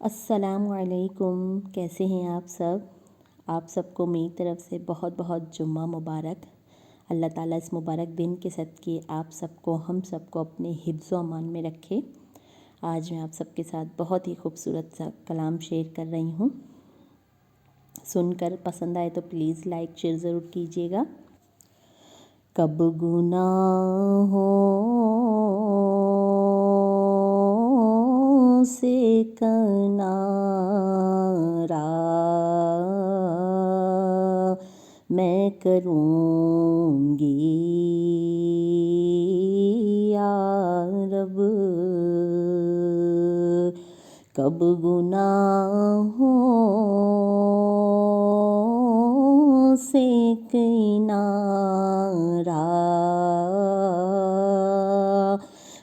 السلام علیکم، کیسے ہیں آپ سب کو میری طرف سے بہت بہت جمعہ مبارک۔ اللہ تعالیٰ اس مبارک دن کے صدقے آپ سب کو ہم سب کو اپنے حفظ و امان میں رکھے۔ آج میں آپ سب کے ساتھ بہت ہی خوبصورت سا کلام شیئر کر رہی ہوں، سن کر پسند آئے تو پلیز لائک شیئر ضرور کیجیے گا۔ کب گناہوں سے کنارہ میں کروں گی یا رب، کب گناہوں سے کنارہ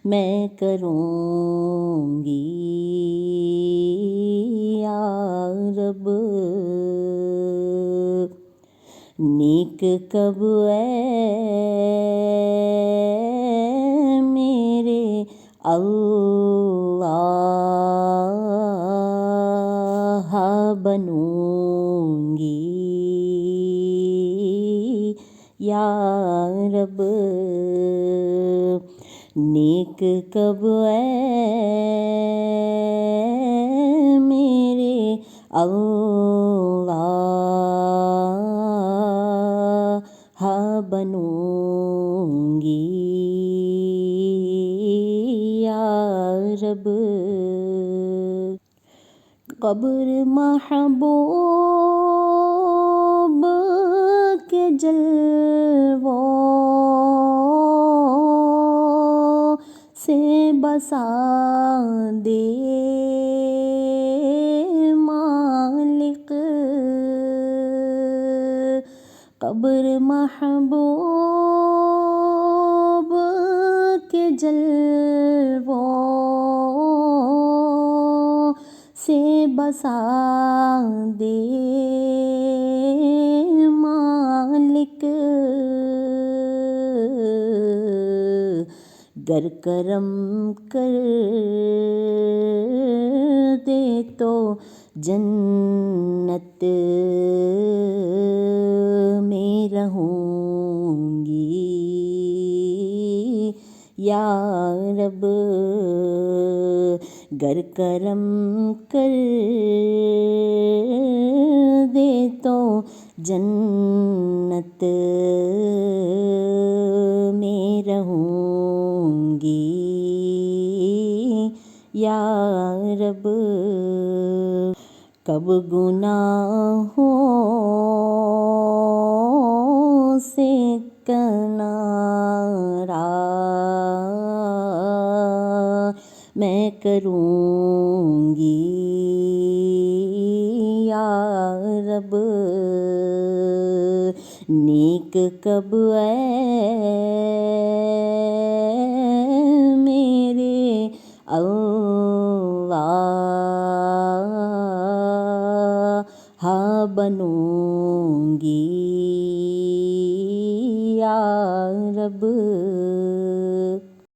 میں کروں گی یا رب، نیک کب میرے اللہ بنوں گی یا رب، نیک کب میرے اللہ بنوں گی یا رب، قبر محبوب کے جلووں سے بسا دے مالک، قبر محبوب کے جلووں سے بسا دے مالک، گر کرم کر دے تو جنت میں رہوں گی یا رب، گر کرم کر دے تو جنت میں رہوں گی یا رب، کب گناہوں سے کنارہ میں کروں گی یا رب، نیک کب میرے اللہ بنوں گی یا رب۔